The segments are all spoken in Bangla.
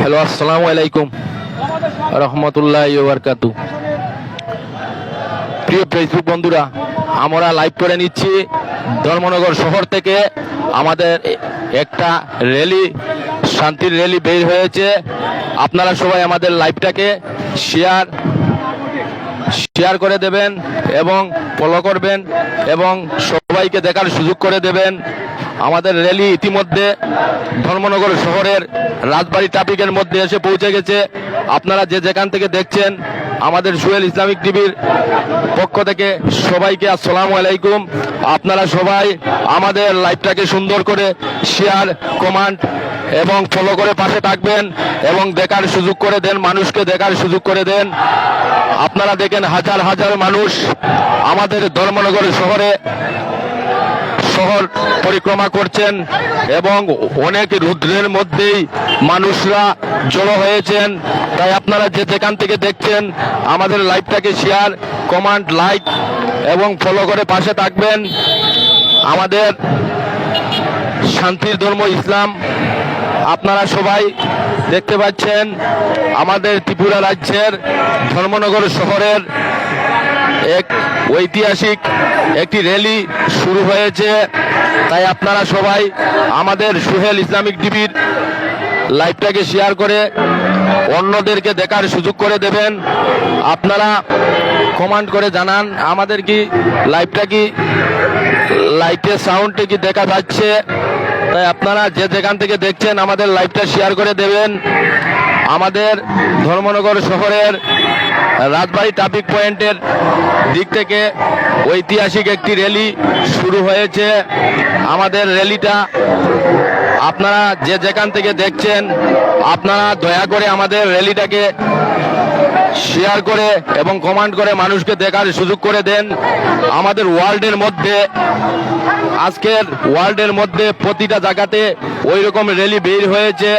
হ্যালো, আসসালামু আলাইকুম রহমতুল্লাহি ওয়া বারাকাতু। প্রিয় ফেসবুক বন্ধুরা, আমরা লাইভ করে নিচ্ছি ধর্মনগর শহর থেকে। আমাদের একটা র্যালি, শান্তির র্যালি বের হয়েছে। আপনারা সবাই আমাদের লাইভটাকে শেয়ার করে দেবেন এবং ফলো করবেন এবং সবাইকে দেখার সুযোগ করে দেবেন। আমাদের র্যালি ইতিমধ্যে ধর্মনগর শহরের রাজবাড়ী ট্রাফিকের মধ্যে এসে পৌঁছে গেছে। আপনারা যে যেখান থেকে দেখছেন, আমাদের সোহেল ইসলামিক টিভির পক্ষ থেকে সবাইকে আসসালামু আলাইকুম। আপনারা সবাই আমাদের লাইভটাকে সুন্দর করে শেয়ার, কমেন্ট এবং ফলো করে পাশে থাকবেন এবং দেখার সুযোগ করে দেন, মানুষকে দেখার সুযোগ করে দেন। আপনারা দেখেন হাজার হাজার মানুষ আমাদের ধর্মনগর শহর পরিক্রমা করছেন এবং অনেক রুদ্রের মধ্যেই মানুষরা জড়ো হয়েছেন। তাই আপনারা যে যেখান থেকে দেখছেন, আমাদের লাইভটাকে শেয়ার, কমেন্ট, লাইক এবং ফলো করে পাশে থাকবেন। আমাদের শান্তির ধর্ম ইসলাম। আপনারা সবাই দেখতে পাচ্ছেন আমাদের ত্রিপুরা রাজ্যের ধর্মনগর শহরের এক ঐতিহাসিক একটি র্যালি শুরু হয়েছে। তাই আপনারা সবাই আমাদের সোহেল ইসলামিক টিভির লাইভটাকে শেয়ার করে অন্যদেরকে দেখার সুযোগ করে দেবেন। আপনারা কমেন্ট করে জানান আমাদের কি লাইভটা কি লাইটের সাউন্ডটা কি দেখা যাচ্ছে। তাই আপনারা যে যেখান থেকে দেখছেন আমাদের লাইভটা শেয়ার করে দেবেন। আমাদের ধর্মনগর শহরের রাজবাড়ী ট্রাফিক পয়েন্টের দিক থেকে ঐতিহাসিক একটি র্যালি শুরু হয়েছে। আমাদের র্যালিটা আপনারা যে যেখান থেকে দেখছেন, আপনারা দয়া করে আমাদের র্যালিটাকে শেয়ার করে এবং কমেন্ট করে মানুষকে দেখার সুযোগ করে দেন। আমাদের আজকের ওয়ার্ল্ডের মধ্যে প্রতিটা জায়গাতে ওই রকম র্যালি বের হয়েছে।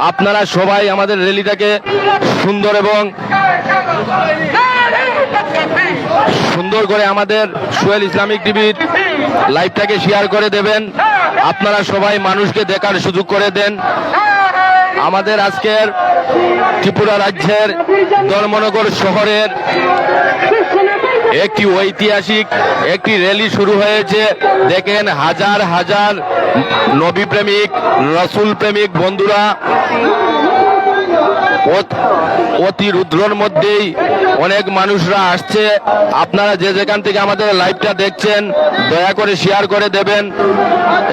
আপনারা সবাই আমাদের র্যালিটাকে সুন্দর করে আমাদের সোহেল ইসলামিক টিভির লাইভটাকে শেয়ার করে দেবেন। আপনারা সবাই মানুষকে দেখার সুযোগ করে দেন। আমাদের আজকের ত্রিপুরা রাজ্যের ধর্মনগর শহরের একটি ঐতিহাসিক একটি র্যালি শুরু হয়েছে। দেখেন হাজার হাজার নবী প্রেমিক, রসুল প্রেমিক বন্ধুরা অতি রুদ্রর মধ্যেই অনেক মানুষরা আসছে। আপনারা যে যেখান থেকে আমাদের লাইভটা দেখছেন, দয়া করে শেয়ার করে দেবেন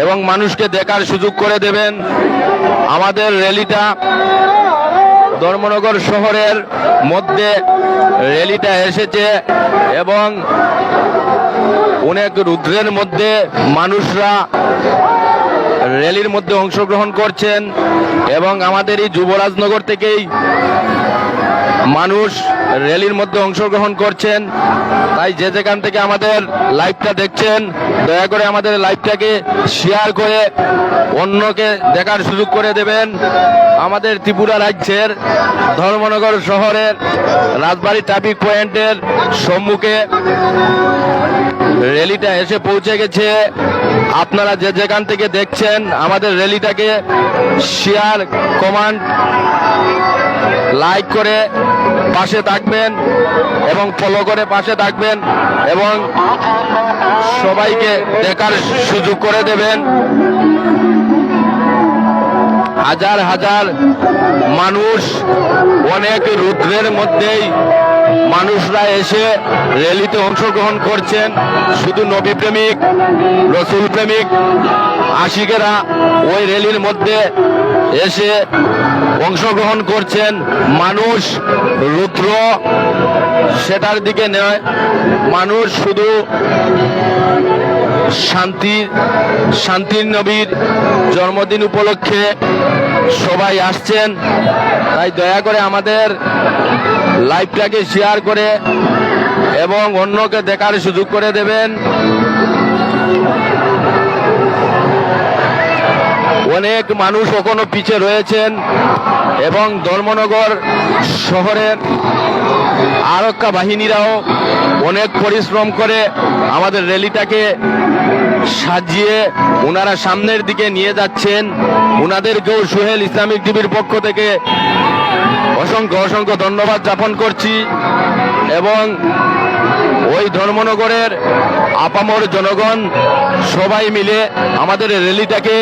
এবং মানুষকে দেখার সুযোগ করে দেবেন। আমাদের র্যালিটা ধর্মনগর শহরের মধ্যে র্যালিটা এসেছে এবং অনেক রুদ্রের মধ্যে মানুষরা র্যালির মধ্যে অংশগ্রহণ করছেন এবং আমাদের এই যুবরাজনগর থেকেই মানুষ র্যালির মধ্যে অংশগ্রহণ করছেন। তাই যে যেখান থেকে আমাদের লাইভটা দেখছেন, দয়া করে আমাদের লাইভটাকে শেয়ার করে অন্যকে দেখার সুযোগ করে দেবেন। আমাদের ত্রিপুরা রাজ্যের ধর্মনগর শহরের রাজবাড়ী ট্রাফিক পয়েন্টের সম্মুখে র্যালিটা এসে পৌঁছে গেছে। আপনারা যে যেখান থেকে দেখছেন আমাদের র্যালিটাকে শেয়ার, কমেন্ট, লাইক করে পাশে থাকবেন এবং ফলো করে পাশে থাকবেন এবং সবাইকে দেখার সুযোগ করে দেবেন। হাজার হাজার মানুষ, অনেক রুদ্রের মধ্যেই মানুষরা এসে র্যালিতে অংশগ্রহণ করছেন। শুধু নবী প্রেমিক, রসুল প্রেমিক আশিকেরা ওই র্যালির মধ্যে এসে অংশগ্রহণ করছেন। মানুষ রুদ্র সেটার দিকে নয়, মানুষ শুধু শান্তির নবীর জন্মদিন উপলক্ষে সবাই আসছেন। তাই দয়া করে আমাদের লাইভটাকে শেয়ার করে এবং অন্যকে দেখার সুযোগ করে দেবেন। অনেক মানুষ এখনো পিছিয়ে রয়েছেন এবং ধর্মনগর শহরের আরক্ষা বাহিনীরাও অনেক পরিশ্রম করে আমাদের র্যালিটাকে সাজিয়ে ওনারা সামনের দিকে নিয়ে যাচ্ছেন। ওনাদেরকেও সোহেল ইসলামিক টিভির পক্ষ থেকে অসংখ্য অসংখ্য ধন্যবাদ জ্ঞাপন করছি। এবং ওই ধর্মনগরের আপামর জনগণ সবাই মিলে আমাদের র্যালিটাকে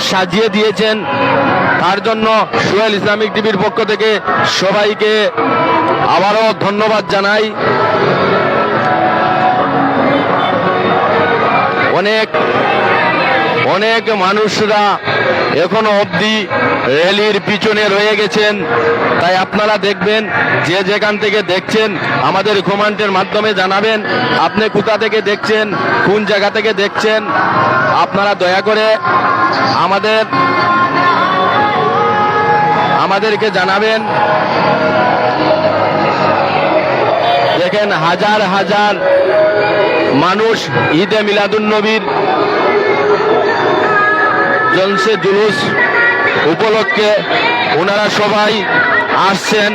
সাজিয়ে দিয়েছেন, তার জন্য সোহেল ইসলামিক টিভির পক্ষ থেকে সবাইকে আবারও ধন্যবাদ জানাই। অনেক অনেক মানুষরা এখনো অবধি র্যালির পিছনে রয়ে গেছেন, তাই আপনারা দেখবেন, যে যেখান থেকে দেখছেন আমাদের কমেন্টের মাধ্যমে জানাবেন আপনি কোথা থেকে দেখছেন, কোন জায়গা থেকে দেখছেন। আপনারা দয়া করে আমাদেরকে জানাবেন। দেখেন হাজার হাজার মানুষ ঈদে মিলাদুন্নবীর জলসে জুলুস উপলক্ষে ওনারা সবাই আসছেন।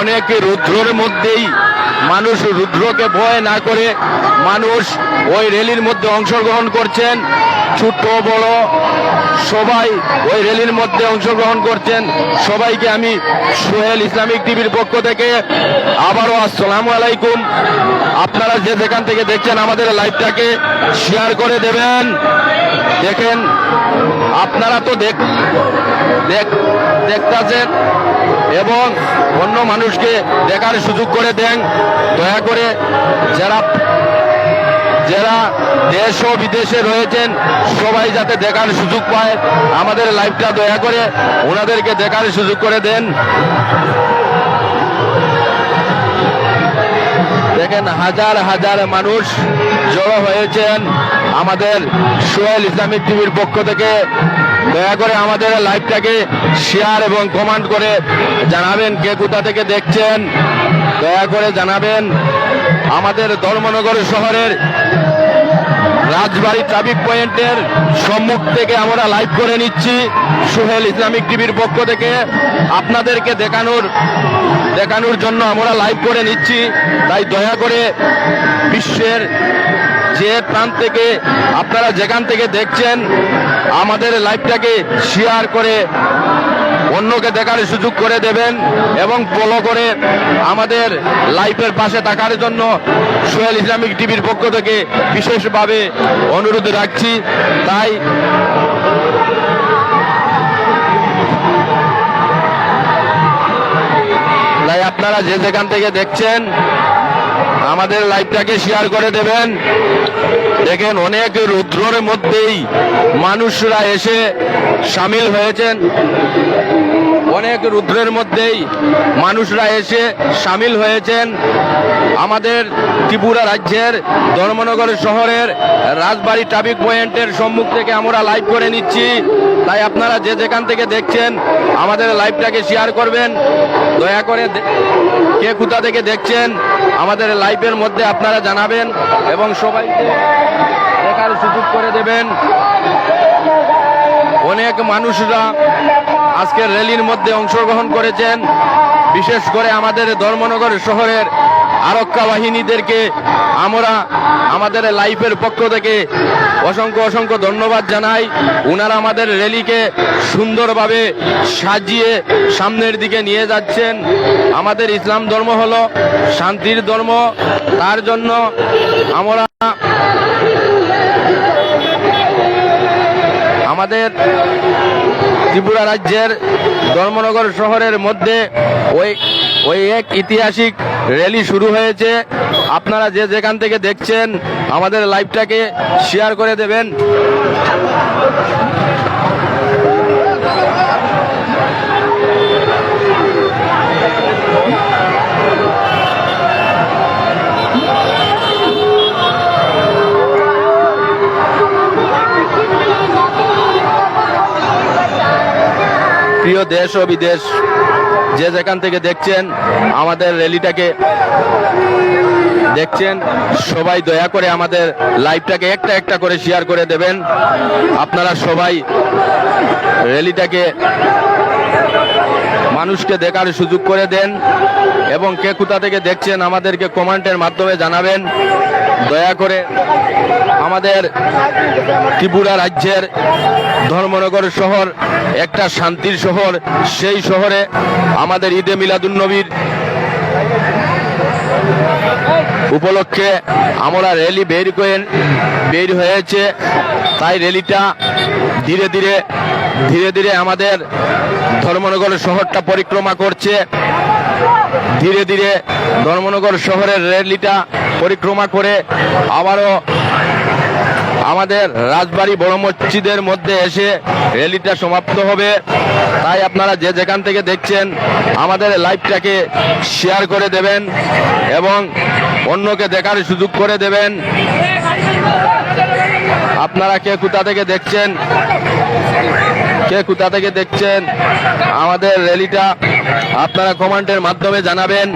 অনেকে রুদ্রের মধ্যেই মানুষ রুদ্রকে ভয় না করে মানুষ ওই র্যালির মধ্যে অংশগ্রহণ করছেন। ছোট বড় সবাই ওই র্যালির মধ্যে অংশগ্রহণ করছেন। সবাইকে আমি সোহেল ইসলামিক টিভির পক্ষ থেকে আবারও আসসালামু আলাইকুম। আপনারা যে যেখান থেকে দেখছেন আমাদের লাইভটাকে শেয়ার করে দেবেন। দেখেন আপনারা তো দেখতেছেন এবং অন্য মানুষকে দেখার সুযোগ করে দেন। দয়া করে যারা দেশ ও বিদেশে রয়েছেন সবাই যাতে দেখার সুযোগ পায়, আমাদের লাইভটা দয়া করে ওনাদেরকে দেখার সুযোগ করে দেন। দেখেন হাজার হাজার মানুষ জড়ো হয়েছেন আমাদের সোহেল ইসলামিক টিভির পক্ষ থেকে। দয়া করে আমাদের লাইভটাকে শেয়ার এবং কমেন্ট করে জানাবেন কে কোথা থেকে দেখছেন। দয়া করে জানাবেন। আমাদের ধর্মনগর শহরের রাজবাড়ী ট্রাফিক পয়েন্টের সম্মুখ থেকে আমরা লাইভ করে নিচ্ছি সোহেল ইসলামিক টিভির পক্ষ থেকে। আপনাদেরকে দেখানোর জন্য আমরা লাইভ করে নিচ্ছি। তাই দয়া করে বিশ্বের যে প্রান্ত থেকে আপনারা যেখান থেকে দেখছেন আমাদের লাইভটাকে শেয়ার করে অন্যকে দেখার সুযোগ করে দেবেন এবং ফলো করে আমাদের লাইভের পাশে থাকার জন্য সোহেল ইসলামিক টিভির পক্ষ থেকে বিশেষভাবে অনুরোধ রাখছি। তাই আপনারা যে যেখান থেকে দেখছেন আমাদের লাইভটাকে শেয়ার করে দেবেন। দেখেন অনেক রুদ্রের মধ্যেই মানুষরা এসে সামিল হয়েছেন। অনেক রুদ্রের মধ্যেই মানুষরা এসে সামিল হয়েছেন। আমাদের ত্রিপুরা রাজ্যের ধর্মনগর শহরের রাজবাড়ী ট্রাফিক পয়েন্টের সম্মুখ থেকে আমরা লাইভ করে নিচ্ছি। তাই আপনারা যে যেখান থেকে দেখছেন আমাদের লাইভটাকে শেয়ার করবেন। দয়া করে কে কোথা থেকে দেখছেন আমাদের লাইভের মধ্যে আপনারা জানাবেন এবং সবাইকে দেখার সুযোগ করে দেবেন। অনেক মানুষরা আজকের র্যালির মধ্যে অংশগ্রহণ করেছেন। বিশেষ করে আমাদের ধর্মনগর শহরের আরক্ষা বাহিনীদেরকে আমরা আমাদের লাইফের পক্ষ থেকে অসংখ্য অসংখ্য ধন্যবাদ জানাই। ওনারা আমাদের র্যালিকে সুন্দরভাবে সাজিয়ে সামনের দিকে নিয়ে যাচ্ছেন। আমাদের ইসলাম ধর্ম হলো শান্তির ধর্ম, তার জন্য আমরা আমাদের ত্রিপুরা রাজ্যের ধর্মনগর শহরের মধ্যে ওই এক ঐতিহাসিক র্যালি শুরু হয়েছে। আপনারা যে যেখান থেকে দেখছেন আমাদের লাইভটাকে শেয়ার করে দেবেন। প্রিয় দেশ ও বিদেশ যে যেখান থেকে দেখছেন আমাদের র্যালিটাকে দেখছেন, সবাই দয়া করে আমাদের লাইভটাকে একটা একটা করে শেয়ার করে দেবেন। আপনারা সবাই র্যালিটাকে মানুষকে দেখার সুযোগ করে দেন এবং কে কোথা থেকে দেখছেন আমাদেরকে কমেন্টের মাধ্যমে জানাবেন। দয়া করে আমাদের ত্রিপুরা রাজ্যের ধর্মনগর শহর একটা শান্তির শহর, সেই শহরে আমাদের ঈদে মিলাদুন্নবীর উপলক্ষে আমরা র্যালি বের হয়েছে। তাই র্যালিটা ধীরে ধীরে আমাদের ধর্মনগর শহরটা পরিক্রমা করছে। ধীরে ধীরে ধর্মনগর শহরের র্যালিটা পরিক্রমা করে আবারও আমাদের রাজবাড়ী বড় মসজিদের মধ্যে এসে র্যালিটা সমাপ্ত হবে। তাই আপনারা যে যেখান থেকে দেখছেন আমাদের লাইভটাকে শেয়ার করে দেবেন এবং অন্যকে দেখার সুযোগ করে দেবেন। আপনারা কে কোথা থেকে দেখছেন আমাদের র্যালিটা আপনারা কমেন্টের মাধ্যমে জানাবেন।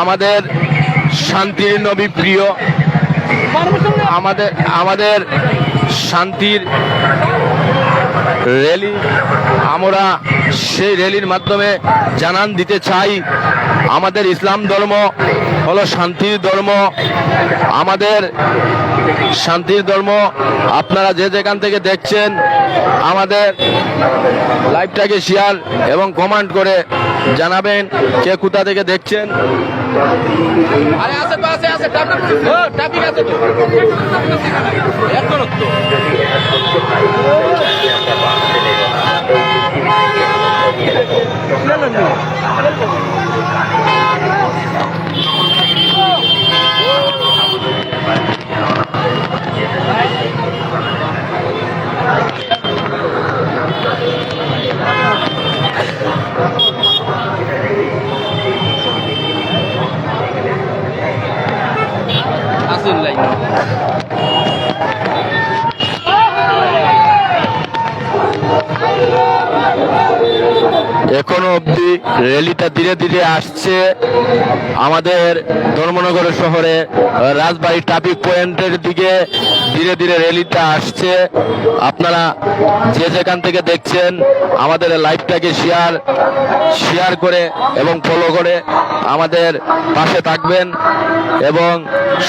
আমাদের শান্তির নবী প্রিয়, আমাদের শান্তির র্যালি, আমরা সেই র্যালির মাধ্যমে জানান দিতে চাই আমাদের ইসলাম ধর্ম হলো শান্তির ধর্ম, আমাদের শান্তির ধর্ম। আপনারা যে যেখান থেকে দেখছেন আমাদের লাইভটাকে শেয়ার এবং কমেন্ট করে জানাবেন কে কোথা থেকে দেখছেন। এখনো অবধি র্যালিটা ধীরে ধীরে আসছে আমাদের ধর্মনগর শহরে রাজবাড়ী ট্রাফিক পয়েন্টের দিকে ধীরে ধীরে র্যালিটা আসছে। আপনারা যে যেখান থেকে দেখছেন আমাদের লাইভটাকে শেয়ার করে এবং ফলো করে আমাদের পাশে থাকবেন এবং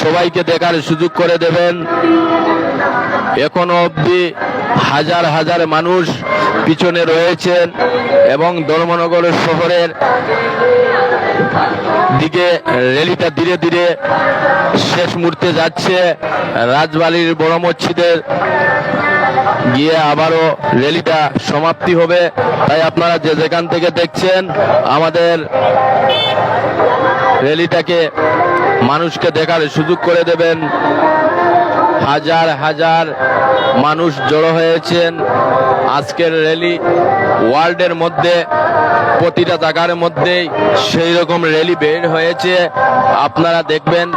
সবাইকে দেখার সুযোগ করে দেবেন। এখনো অবধি হাজার হাজার মানুষ পিছনে রয়েছেন এবং ধর্মনগর শহরের দিকে র্যালিটা ধীরে ধীরে শেষ মুহূর্তে যাচ্ছে। রাজবাড়ির বড় মসজিদের গিয়ে আবারও র্যালিটা সমাপ্তি হবে। তাই আপনারা যে যেখান থেকে দেখছেন আমাদের র্যালিটাকে মানুষকে দেখার সুযোগ করে দেবেন। হাজার হাজার মানুষ জড়ো হয়েছেন আজকের র্যালি। ওয়ার্ল্ডের মধ্যে প্রতিটা জায়গার মধ্যেই সেই রকম র্যালি বের হয়েছে। আপনারা দেখবেন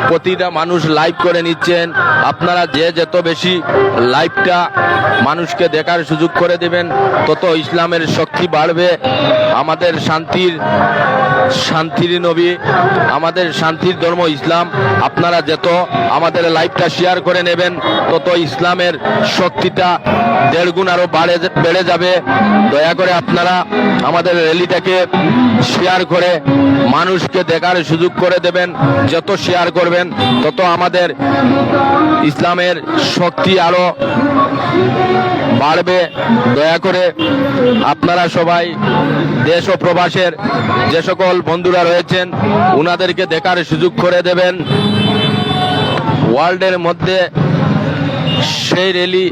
প্রতিটা মানুষ লাইভ করে নিচ্ছেন। আপনারা যে যত বেশি লাইভটা মানুষকে দেখার সুযোগ করে দেবেন তত ইসলামের শক্তি বাড়বে। আমাদের শান্তির নবী, আমাদের শান্তির ধর্ম ইসলাম। আপনারা যত আমাদের লাইভটা শেয়ার করে নেবেন তত ইসলামের শক্তিটা 1.5 গুণ আরো বেড়ে যাবে। দয়া করে আপনারা আমাদের র্যালিটাকে শেয়ার করে মানুষকে দেখার সুযোগ করে দেবেন। যত শেয়ার করবেন তত আমাদের ইসলামের শক্তি আরো বাড়বে। দয়া করে আপনারা সবাই দেশ ও প্রবাসের যে সকল বন্ধুরা রয়েছেন উনাদেরকে দেখার সুযোগ করে দেবেন। ওয়ার্ল্ডের মধ্যে সেই র্যালি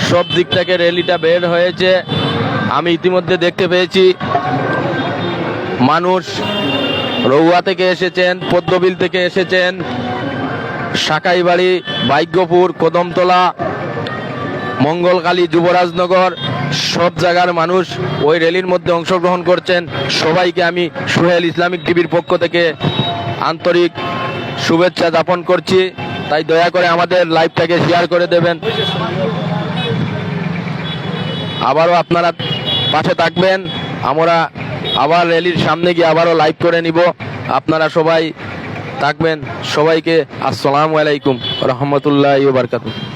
সব দিক থেকে র্যালিটা বের হয়েছে। আমি ইতিমধ্যে দেখতে পেয়েছি মানুষ রৌয়া থেকে এসেছেন, পদ্মবিল থেকে এসেছেন, সাকাইবাড়ি, ভাগ্যপুর, কদমতলা, মঙ্গলকালী, যুবরাজনগর সব জায়গার মানুষ ওই র্যালির মধ্যে অংশগ্রহণ করছেন। সবাইকে আমি সোহেল ইসলামিক টিভির পক্ষ থেকে আন্তরিক শুভেচ্ছা জ্ঞাপন করছি। তাই দয়া করে আমাদের লাইভটাকে শেয়ার করে দেবেন। আবারও আপনারা পাশে থাকবেন। আমরা আবার র্যালির সামনে গিয়ে আবারও লাইভ করে নিব। আপনারা সবাই থাকবেন। সবাইকে আসসালামু আলাইকুম রহমতুল্লাহি ওয়া বারাকাতুহু।